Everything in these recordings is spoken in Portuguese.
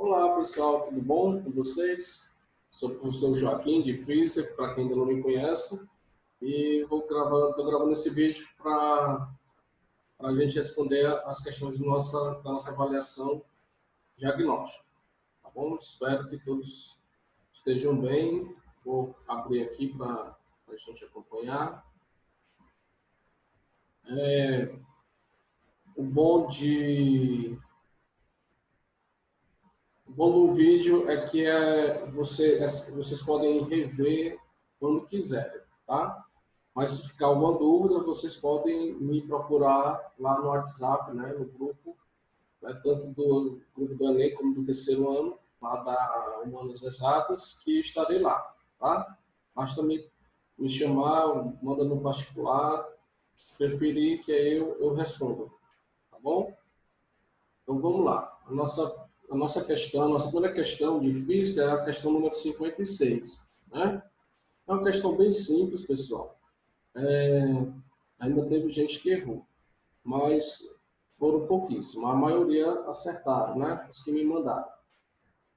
Olá pessoal, tudo bom com vocês? Sou o professor Joaquim de Física, para quem ainda não me conhece, e estou gravando esse vídeo para a gente responder as questões da nossa avaliação diagnóstica, tá bom? Espero que todos estejam bem. Vou abrir aqui para a gente acompanhar. O bom do vídeo é que vocês podem rever quando quiserem, tá? Mas se ficar alguma dúvida, vocês podem me procurar lá no WhatsApp, né, no grupo, né, tanto do grupo do Enem como do terceiro ano, lá da Humanas Exatas, que estarei lá, tá? Basta me chamar, manda no particular, preferir que aí eu respondo, tá bom? Então vamos lá. A nossa primeira questão de física é a questão número 56, né? É uma questão bem simples, pessoal. Ainda teve gente que errou, mas foram pouquíssimos. A maioria acertaram, né? Os que me mandaram.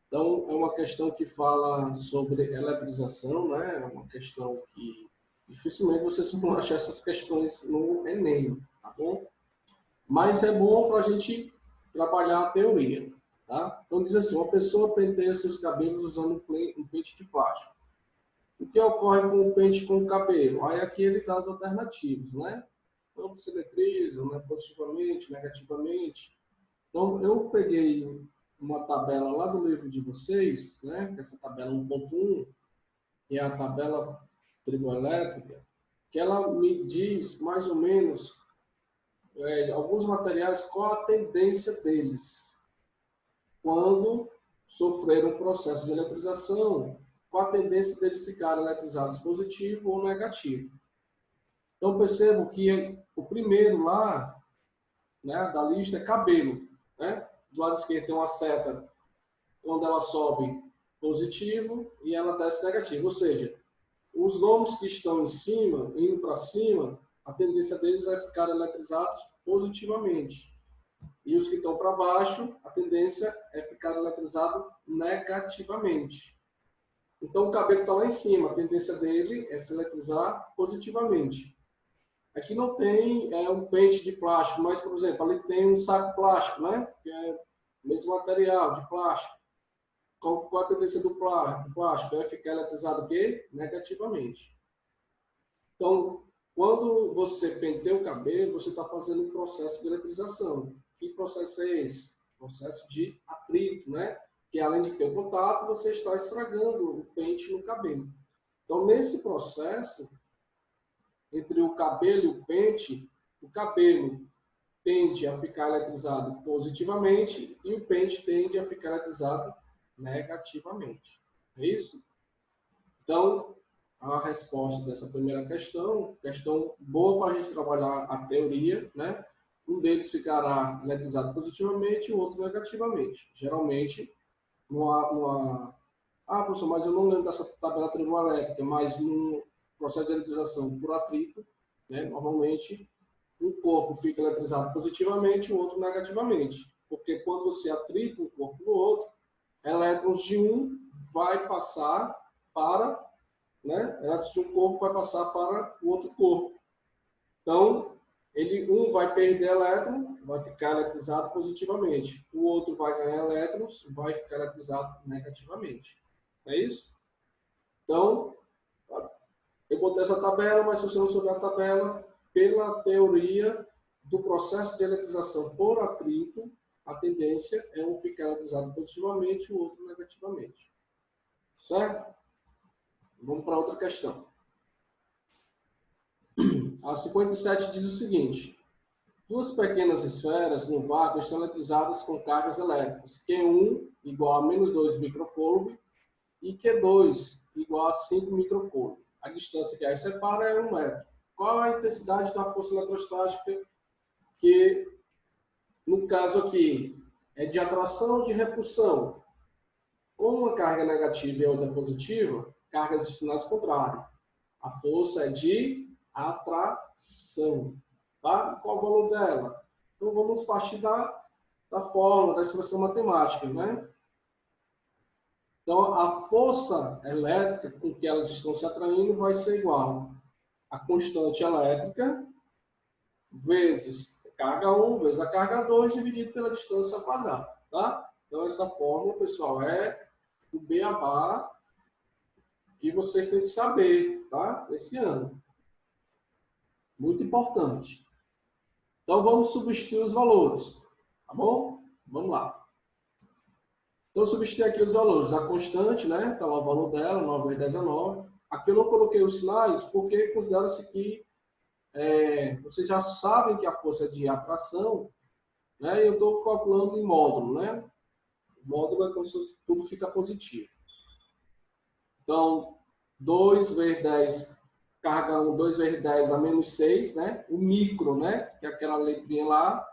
Então, é uma questão que fala sobre eletrização, né? É uma questão que dificilmente vocês vão achar essas questões no Enem, tá bom? Mas é bom para a gente trabalhar a teoria, tá? Então, diz assim, uma pessoa penteia seus cabelos usando um pente de plástico. O que ocorre com o pente com o cabelo? Aí aqui ele dá as alternativas, né? Então, se eletrizam, né? Positivamente, negativamente. Então, eu peguei uma tabela lá do livro de vocês, né? Que é essa tabela 1.1, que é a tabela trigoelétrica, que ela me diz mais ou menos alguns materiais, qual a tendência deles quando sofreram um processo de eletrização, qual a tendência deles ficarem eletrizados positivo ou negativo. Então, percebo que o primeiro lá, né, da lista é cabelo. Né? Do lado esquerdo tem uma seta, quando ela sobe positivo e ela desce negativo. Ou seja, os nomes que estão em cima, indo para cima, a tendência deles é ficar eletrizados positivamente. E os que estão para baixo, a tendência é ficar eletrizado negativamente. Então, o cabelo está lá em cima, a tendência dele é se eletrizar positivamente. Aqui não tem um pente de plástico, mas, por exemplo, ali tem um saco plástico, né? Que é o mesmo material de plástico. Qual a tendência do plástico? É ficar eletrizado o quê? Negativamente. Então, quando você penteia o cabelo, você está fazendo um processo de eletrização. Que processo é esse? Processo de atrito, né? Que além de ter o contato, você está estragando o pente no cabelo. Então, nesse processo, entre o cabelo e o cabelo tende a ficar eletrizado positivamente e o pente tende a ficar eletrizado negativamente. É isso? Então, a resposta dessa primeira questão boa para a gente trabalhar a teoria, né? Um deles ficará eletrizado positivamente e o outro negativamente. Geralmente, professor, mas eu não lembro dessa tabela trigonométrica, mas no processo de eletrização por atrito, né? Normalmente, um corpo fica eletrizado positivamente e o outro negativamente. Porque quando você atrita um corpo no outro, elétrons de um vai passar para, né? Elétrons de um corpo vai passar para o outro corpo. Então, um vai perder elétron, vai ficar eletrizado positivamente. O outro vai ganhar elétrons, vai ficar eletrizado negativamente. É isso? Então, eu botei essa tabela, mas se você não souber a tabela, pela teoria do processo de eletrização por atrito, a tendência é um ficar eletrizado positivamente e o outro negativamente. Certo? Vamos para outra questão. A 57 diz o seguinte: duas pequenas esferas no vácuo estão eletrizadas com cargas elétricas, Q1 igual a menos 2 microcoulomb e Q2 igual a 5 microcoulomb. A distância que as separa é 1 metro. Qual a intensidade da força eletrostática que, no caso aqui, é de atração ou de repulsão? Com uma carga negativa e outra positiva, cargas de sinais contrários. A força é de atração. Tá? Qual o valor dela? Então, vamos partir da fórmula, da expressão matemática, né? Então, a força elétrica com que elas estão se atraindo vai ser igual a constante elétrica vezes carga 1 vezes a carga 2 dividido pela distância ao quadrado, tá? Então, essa fórmula, pessoal, é o beabá que vocês têm que saber, tá? Esse ano. Muito importante. Então, vamos substituir os valores, tá bom? Vamos lá. Então, substituir aqui os valores. A constante, né? Está lá o valor dela, 9 vezes 10 é 9. Aqui eu não coloquei os sinais porque considera-se que vocês já sabem que a força é de atração, né? E eu estou calculando em módulo, né? O módulo é como se tudo fica positivo. Então, 2 vezes 10, carga 1, 2 vezes 10 a menos 6, né? O micro, né? Que é aquela letrinha lá,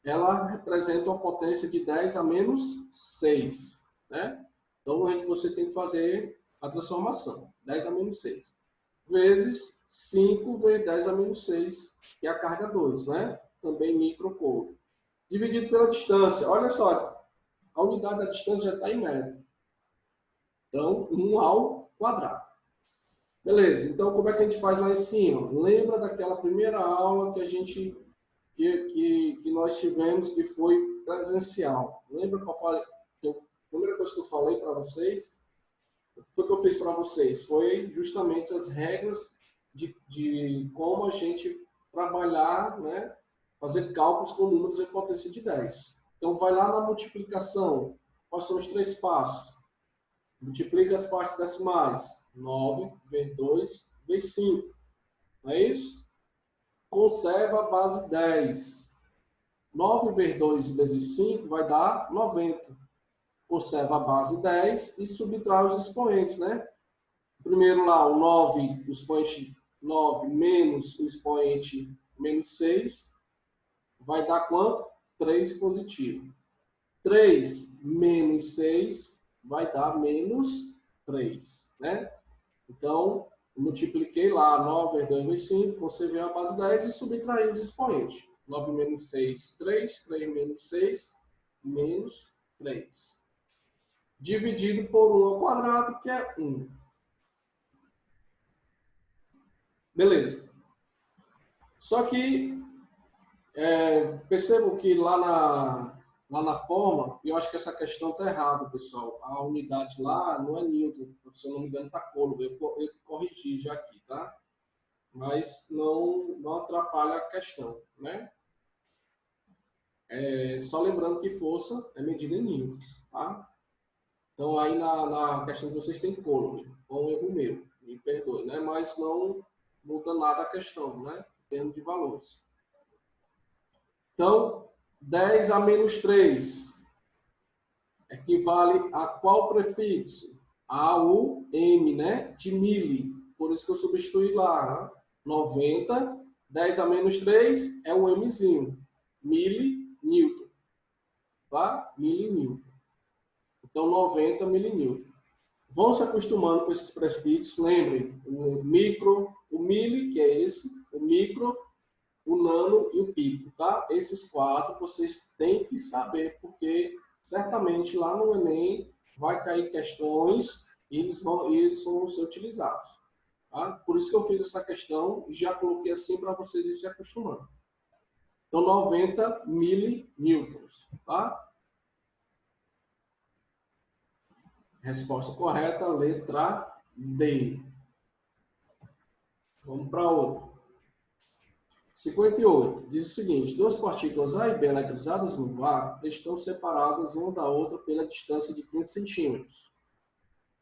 ela representa uma potência de 10 a menos 6, né? Então, você tem que fazer a transformação, 10 a menos 6, vezes 5 vezes 10 a menos 6, que é a carga 2, né? Também microcouro. Dividido pela distância. Olha só, a unidade da distância já está em metro. Então, 1 ao quadrado. Beleza, então como é que a gente faz lá em cima? Lembra daquela primeira aula que a gente que nós tivemos, que foi presencial. Lembra que a primeira coisa que eu falei para vocês? O que eu fiz para vocês? Foi justamente as regras de como a gente trabalhar, né? Fazer cálculos com números em potência de 10. Então, vai lá na multiplicação. Quais são os 3 passos? Multiplica as partes decimais. 9 vezes 2 vezes 5. Não é isso? Conserva a base 10. 9 vezes 2 vezes 5 vai dar 90. Conserva a base 10 e subtrai os expoentes, né? Primeiro lá, o 9, o expoente 9 menos o expoente menos 6, vai dar quanto? 3 positivo. 3 menos 6 vai dar menos 3, né? Então, multipliquei lá 9 vezes 2 vezes 5, conservei a base 10 e subtraí os expoentes. 9 menos 6, 3. 3 menos 6, menos 3. Dividido por 1 ao quadrado, que é 1. Beleza. Só que, percebam que lá na forma, eu acho que essa questão está errada, pessoal. A unidade lá não é Newton, se eu não me engano, está Coulomb. Eu corrigi já aqui, tá? Mas não atrapalha a questão, né? Só lembrando que força é medida em newtons, tá? Então, aí na questão que vocês têm Coulomb, foi um erro meu, me perdoe, né? Mas não muda nada a questão, né? Em termos de valores. Então, 10 a menos 3 equivale a qual prefixo? Ao M, né? De mili. Por isso que eu substituí lá, né? 90, 10 a menos 3 é o Mzinho. Milinewton. Tá? Milinewton. Então, 90 milinewton. Vão se acostumando com esses prefixos. Lembrem, o micro, o mili, que é esse, o micro, o nano e o pico, tá? Esses 4 vocês têm que saber, porque certamente lá no Enem vai cair questões e eles vão ser utilizados. Tá? Por isso que eu fiz essa questão e já coloquei assim para vocês irem se acostumando. Então, 90 milinewtons, tá? Resposta correta, letra D. Vamos para outra. 58. Diz o seguinte: duas partículas A e B eletrizadas no vácuo estão separadas uma da outra pela distância de 15 centímetros.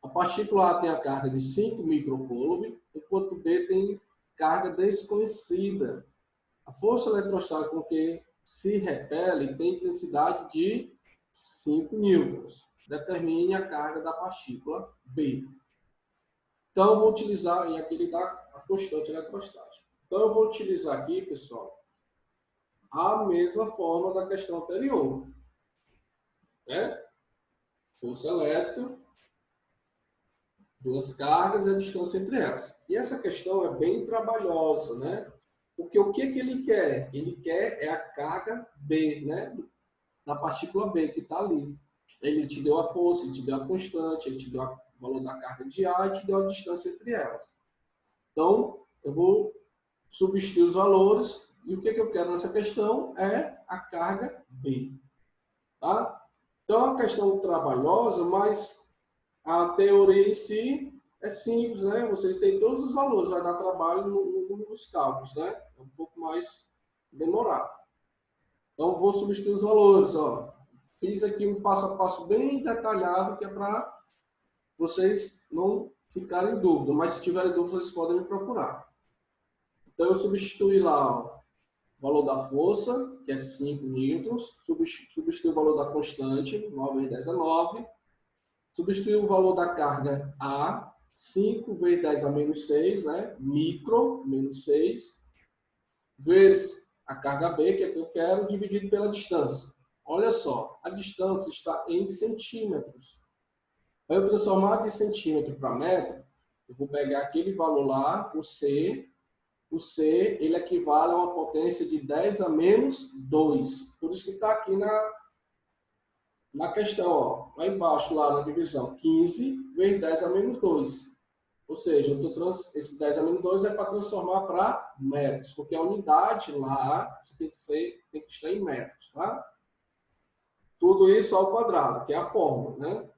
A partícula A tem a carga de 5 microcoulomb, enquanto B tem carga desconhecida. A força eletrostática com que se repele tem intensidade de 5 newtons. Determine a carga da partícula B. Então, eu vou utilizar, e aqui ele dá a constante eletrostática. Então, eu vou utilizar aqui, pessoal, a mesma forma da questão anterior. Né? Força elétrica, duas cargas e a distância entre elas. E essa questão é bem trabalhosa, né? Porque o que ele quer? Ele quer a carga B, né? Da partícula B, que está ali. Ele te deu a força, ele te deu a constante, ele te deu o valor da carga de A e te deu a distância entre elas. Então, eu vou substituir os valores e o que eu quero nessa questão é a carga B. Tá? Então, é uma questão trabalhosa, mas a teoria em si é simples, né? Você tem todos os valores, vai dar trabalho nos cálculos, né? É um pouco mais demorado. Então, vou substituir os valores, ó. Fiz aqui um passo a passo bem detalhado, que é para vocês não ficarem em dúvida, mas se tiverem dúvida, vocês podem me procurar. Então, eu substituí lá, ó, o valor da força, que é 5 newtons, substituí o valor da constante, 9 vezes 10 é 9, substituí o valor da carga A, 5 vezes 10 a menos 6, né? Micro, menos 6, vezes a carga B, que é que eu quero, dividido pela distância. Olha só, a distância está em centímetros. Para eu transformar de centímetro para metro, eu vou pegar aquele valor lá, o C. O C, ele equivale a uma potência de 10 a menos 2. Por isso que está aqui na questão, ó, lá embaixo, lá na divisão, 15 vezes 10 a menos 2. Ou seja, esse 10 a menos 2 é para transformar para metros, porque a unidade lá tem que estar em metros, tá? Tudo isso ao quadrado, que é a fórmula, né?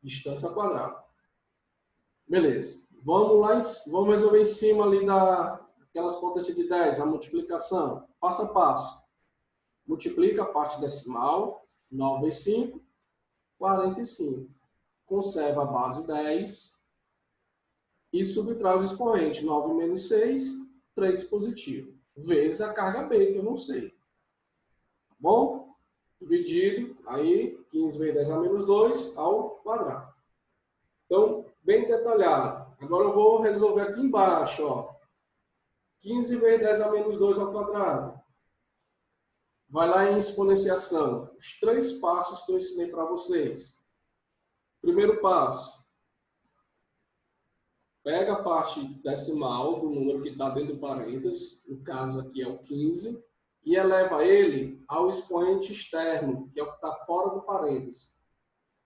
Distância ao quadrado. Beleza. Vamos resolver em cima ali daquelas potências de 10, a multiplicação. Passo a passo. Multiplica a parte decimal, 9 vezes 5, 45. Conserva a base 10 e subtrai os expoentes. 9 menos 6, 3 positivo. Vezes a carga B, que eu não sei. Bom? Dividido, aí 15 vezes 10 a menos 2 ao quadrado. Então, bem detalhado. Agora eu vou resolver aqui embaixo, ó. 15 vezes 10 a menos 2 ao quadrado. Vai lá em exponenciação. Os 3 passos que eu ensinei para vocês. Primeiro passo. Pega a parte decimal do número que está dentro do parênteses. No caso aqui é o 15. E eleva ele ao expoente externo, que é o que está fora do parênteses.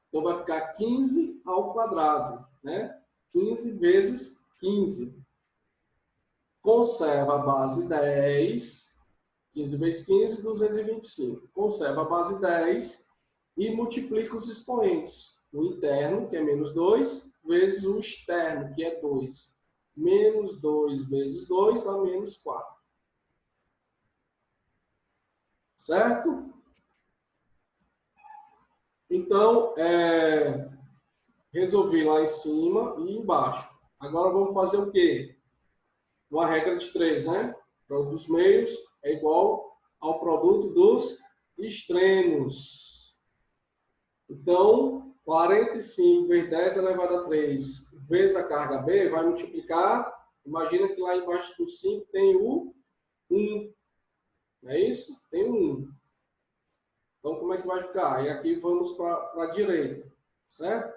Então, vai ficar 15 ao quadrado, né? 15 vezes 15. Conserva a base 10. 15 vezes 15, 225. Conserva a base 10 e multiplica os expoentes. O interno, que é menos 2, vezes o externo, que é 2. Menos 2 vezes 2 dá menos 4. Certo? Então, resolvi lá em cima e embaixo. Agora vamos fazer o quê? Uma regra de 3, né? O produto dos meios é igual ao produto dos extremos. Então, 45 vezes 10 elevado a 3 vezes a carga B vai multiplicar. Imagina que lá embaixo do 5 tem o 1. Não é isso? Tem o 1. Então, como é que vai ficar? E aqui vamos para a direita, certo?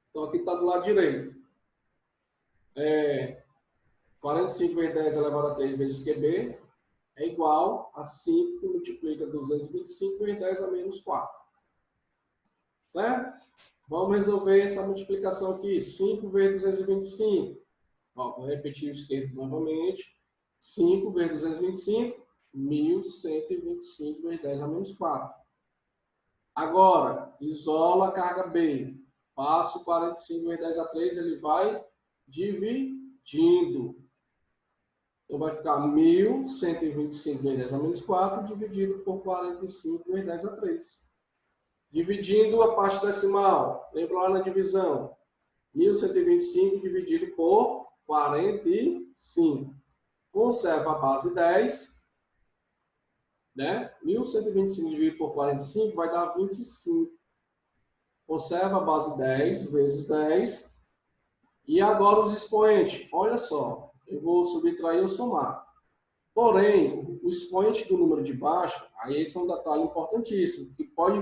Então, aqui está do lado direito. 45 vezes 10 elevado a 3 vezes QB é igual a 5 que multiplica 225 vezes 10 a menos 4. Certo? Vamos resolver essa multiplicação aqui. 5 vezes 225. Ó, vou repetir o esquerdo novamente. 5 vezes 225, 1.125 vezes 10 a menos 4. Agora, isola a carga B. Passo 45 vezes 10 a 3, ele vai dividindo. Então, vai ficar 1.125 vezes 10 a menos 4, dividido por 45 vezes 10 a 3. Dividindo a parte decimal. Lembra lá na divisão? 1.125 dividido por 45. Conserva a base 10. Né? 1.125 dividido por 45 vai dar 25. Conserva a base 10 vezes 10. E agora os expoentes. Olha só, eu vou subtrair ou somar. Porém, o expoente do número de baixo, aí esse é um detalhe importantíssimo, que pode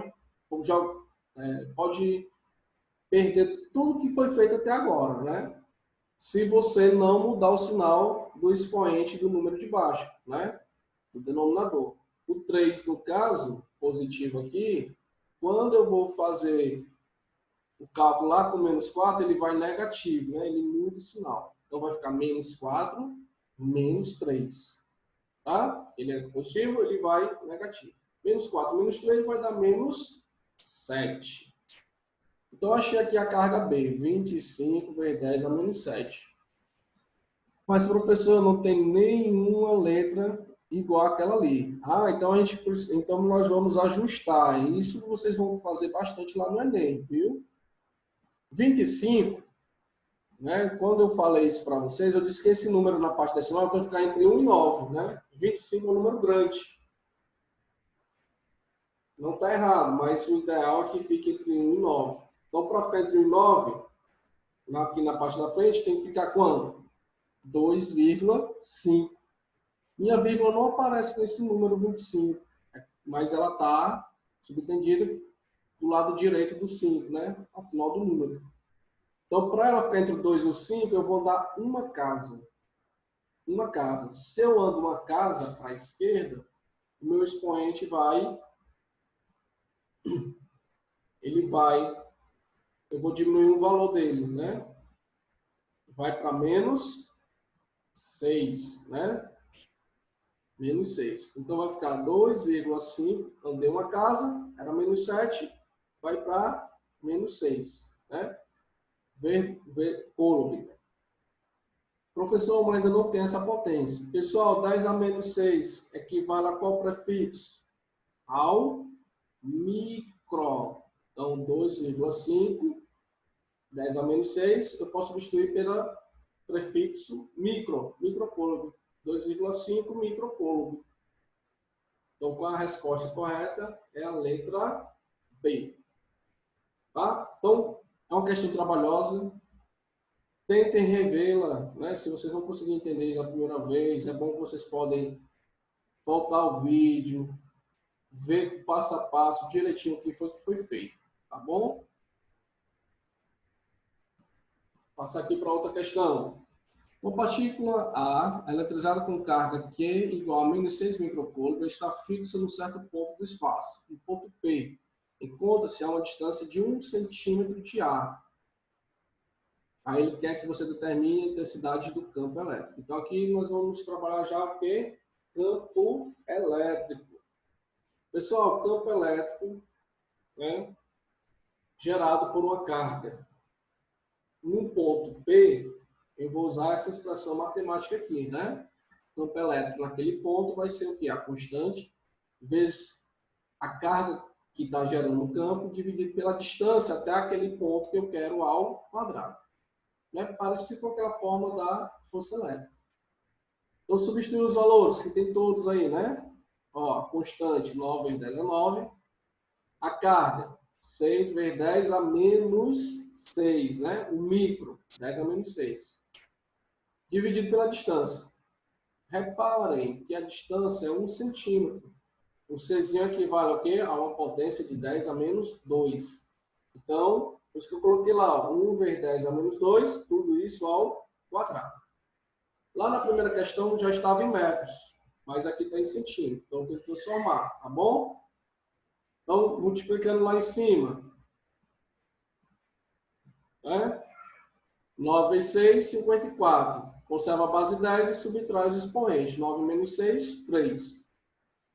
perder tudo que foi feito até agora, né? Se você não mudar o sinal do expoente do número de baixo, né? Do denominador. O 3, no caso, positivo aqui, quando eu vou fazer o cálculo lá com menos 4, ele vai negativo, né? Ele muda o sinal. Então vai ficar menos 4, menos 3. Tá? Ele é positivo, ele vai negativo. Menos 4, menos 3 vai dar menos 7. Então achei aqui a carga B, 25 vezes 10 a menos 7. Mas, professor, não tem nenhuma letra igual àquela ali. Ah, então nós vamos ajustar. Isso vocês vão fazer bastante lá no Enem, viu? 25, né? Quando eu falei isso para vocês, eu disse que esse número na parte decimal tem que ficar entre 1 e 9, né? 25 é um número grande. Não está errado, mas o ideal é que fique entre 1 e 9. Então, para ficar entre 1 e 9, aqui na parte da frente, tem que ficar quanto? 2,5. Minha vírgula não aparece nesse número 25, mas ela está subentendida do lado direito do 5, né? Ao final do número. Então, para ela ficar entre o 2 e o 5, eu vou dar uma casa. Uma casa. Se eu ando uma casa para a esquerda, o meu expoente eu vou diminuir o valor dele, né? Vai para menos 6, né? Menos 6. Então, vai ficar 2,5. Andei uma casa, era menos 7, vai para menos 6, né? Coulomb. Professor, mas ainda não tem essa potência. Pessoal, 10 a menos 6 equivale a qual prefixo? Ao micro. Então, 2,5, 10 a menos 6, eu posso substituir pelo prefixo microcoulomb. 2,5 microcoulomb. Então, qual a resposta correta? É a letra B. Tá? Então, é uma questão trabalhosa. Tentem revê-la, né? Se vocês não conseguirem entender a primeira vez, é bom que vocês podem voltar ao vídeo, ver passo a passo direitinho o que foi feito, tá bom? Passar aqui para outra questão. Uma partícula A, eletrizada com carga Q igual a menos 6 microcoulomb, está fixa num certo ponto do espaço, no ponto P. Encontra-se a uma distância de 1 centímetro de A. Aí ele quer que você determine a intensidade do campo elétrico. Então aqui nós vamos trabalhar já o que? Campo elétrico. Pessoal, campo elétrico, né, gerado por uma carga. Num ponto P, eu vou usar essa expressão matemática aqui, né? Campo elétrico naquele ponto vai ser o quê? A constante vezes a carga que está gerando o campo dividido pela distância até aquele ponto que eu quero ao quadrado. Né? Parece com aquela forma da força elétrica. Então, substituir os valores, que tem todos aí, né? Ó, constante, 9 vezes 10 a 9. A carga, 6 vezes 10 a menos 6, né? O micro, 10 a menos 6. Dividido pela distância. Reparem que a distância é 1 centímetro. O Czinho equivale ao quê? A uma potência de 10 a menos 2. Então, por isso que eu coloquei lá, 1 vezes 10 a menos 2, tudo isso ao quadrado. Lá na primeira questão já estava em metros, mas aqui está em centímetros, então tem que transformar, tá bom? Então, multiplicando lá em cima, né? 9 vezes 6, 54. Conserva a base 10 e subtrai os expoentes. 9 menos 6, 3.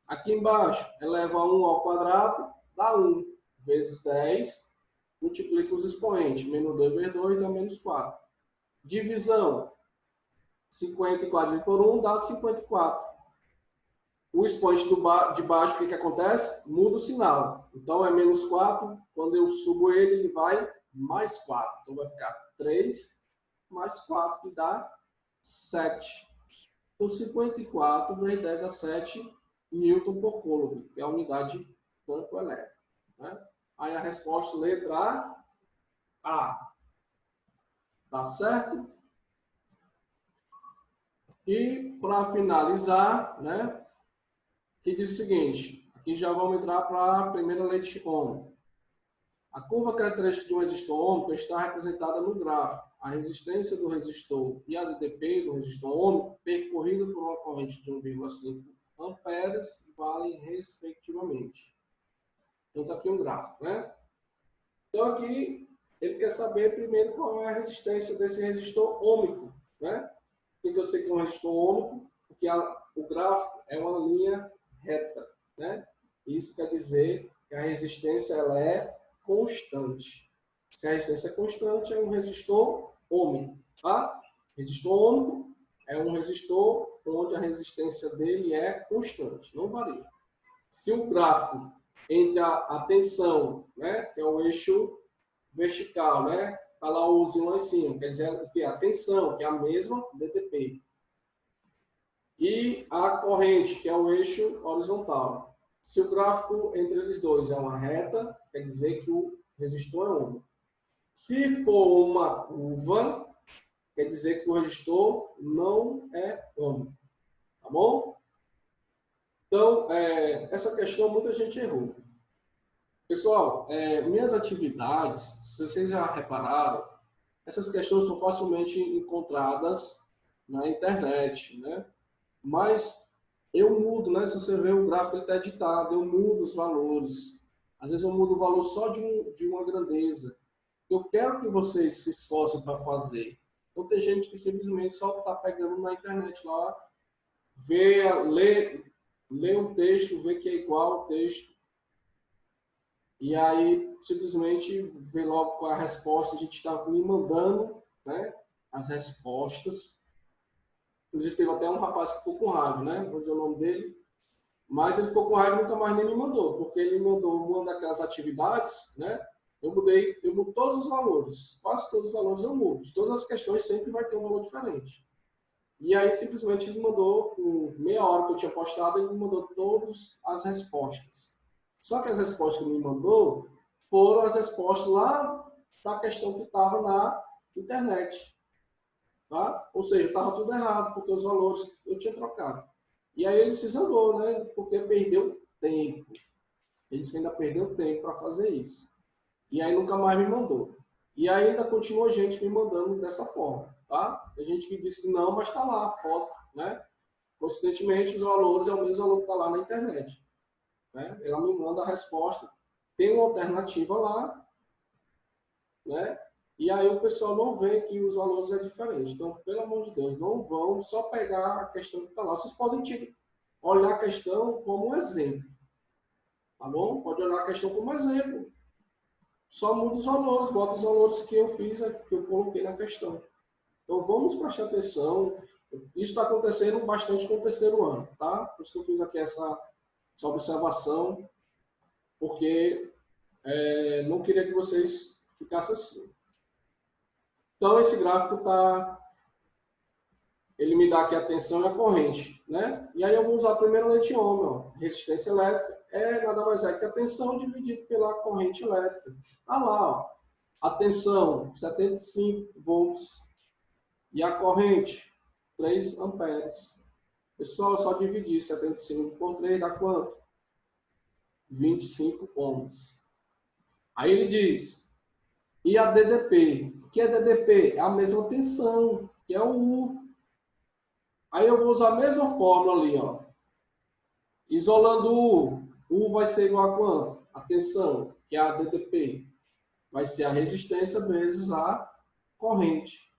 Aqui embaixo, eleva 1 ao quadrado, dá 1 vezes 10, multiplica os expoentes. Menos 2 vezes 2 dá menos 4. Divisão. 54 por 1 dá 54. O expoente de baixo, o que acontece? Muda o sinal. Então, é menos 4. Quando eu subo ele, ele vai mais 4. Então, vai ficar 3 mais 4, que dá 7. Então, 54 vezes 10 a 7 Newton por Coulomb, que é a unidade de campo elétrico. Né? Aí a resposta, letra A. Tá certo? E, para finalizar, né, que diz o seguinte, aqui já vamos entrar para a primeira lei de Ohm. A curva característica de um resistor ohmico está representada no gráfico. A resistência do resistor e a DDP do resistor ohmico, percorrida por uma corrente de 1,5 amperes, valem respectivamente. Então, está aqui um gráfico, né? Então, aqui, ele quer saber primeiro qual é a resistência desse resistor ômico, né? Por que eu sei que é um resistor ômico? Porque o gráfico é uma linha reta, né? Isso quer dizer que a resistência ela é constante. Se a resistência é constante, é um resistor ômico, tá? Resistor ômico é um resistor onde a resistência dele é constante, não varia. Se o gráfico entre a tensão, né, que é o eixo vertical, né, tá lá o Uzinho lá em cima, quer dizer o que? A tensão, que é a mesma DTP. E a corrente, que é o eixo horizontal. Se o gráfico entre eles dois é uma reta, quer dizer que o resistor é ômico. Se for uma curva, quer dizer que o resistor não é ômico. Tá bom? Então, essa questão muita gente errou. Pessoal, minhas atividades, se vocês já repararam, essas questões são facilmente encontradas na internet, né? Mas eu mudo, né? Se você ver o gráfico, ele está editado, eu mudo os valores. Às vezes eu mudo o valor só de uma grandeza. Eu quero que vocês se esforcem para fazer. Então tem gente que simplesmente só está pegando na internet lá, lê o texto, vê que é igual ao texto, e aí simplesmente vê logo qual é a resposta. A gente está me mandando, né, as respostas. Inclusive teve até um rapaz que ficou com raiva, né? Vou dizer o nome dele. Mas ele ficou com raiva e nunca mais nem me mandou, porque ele mandou uma daquelas atividades, né? Eu mudo todos os valores, quase todos os valores eu mudo. De todas as questões sempre vai ter um valor diferente. E aí simplesmente ele mandou, com meia hora que eu tinha postado, ele me mandou todas as respostas. Só que as respostas que ele me mandou foram as respostas lá da questão que estava na internet. Tá? Ou seja, estava tudo errado, porque os valores eu tinha trocado. E aí ele se zangou, né? Porque perdeu tempo. Ele disse que ainda perdeu tempo para fazer isso. E aí nunca mais me mandou. E ainda continua gente me mandando dessa forma, tá? Tem gente que diz que não, mas está lá a foto, né? Coincidentemente, os valores é o mesmo valor que está lá na internet. Né? Ela me manda a resposta. Tem uma alternativa lá, né? E aí o pessoal não vê que os valores é diferente. Então, pelo amor de Deus, não vão só pegar a questão que está lá. Vocês podem olhar a questão como um exemplo. Tá bom? Pode olhar a questão como exemplo. Só muda os valores, bota os valores que eu fiz, que eu coloquei na questão. Então, vamos prestar atenção. Isso está acontecendo bastante com o terceiro ano, tá? Por isso que eu fiz aqui essa observação, porque não queria que vocês ficassem assim. Então, esse gráfico ele me dá aqui a tensão e a corrente, né? E aí eu vou usar a primeira lei de Ohm, ó. Resistência elétrica nada mais é que a tensão dividida pela corrente elétrica. Tá lá, ó. A tensão, 75 volts. E a corrente, 3 amperes. Pessoal, só dividir 75 por 3 dá quanto? 25 ohms. Aí ele diz, e a DDP? O que é DDP? É a mesma tensão, que é o U. Aí eu vou usar a mesma fórmula ali, ó. Isolando o U vai ser igual a quanto? A tensão, que é a DDP. Vai ser a resistência vezes a corrente.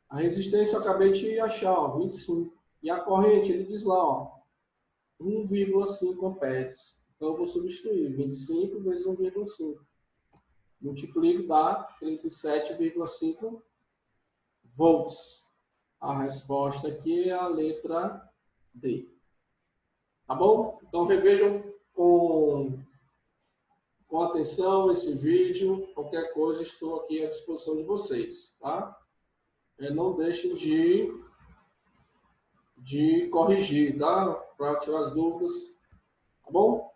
A resistência eu acabei de achar, ó, 25. E a corrente, ele diz lá, ó, 1,5 amperes. Então eu vou substituir 25 vezes 1,5. Multiplico, dá 37,5 volts. A resposta aqui é a letra D. Tá bom? Então revejam com atenção esse vídeo. Qualquer coisa, estou aqui à disposição de vocês. Tá? Não deixem de corrigir, tá? Para tirar as dúvidas. Tá bom?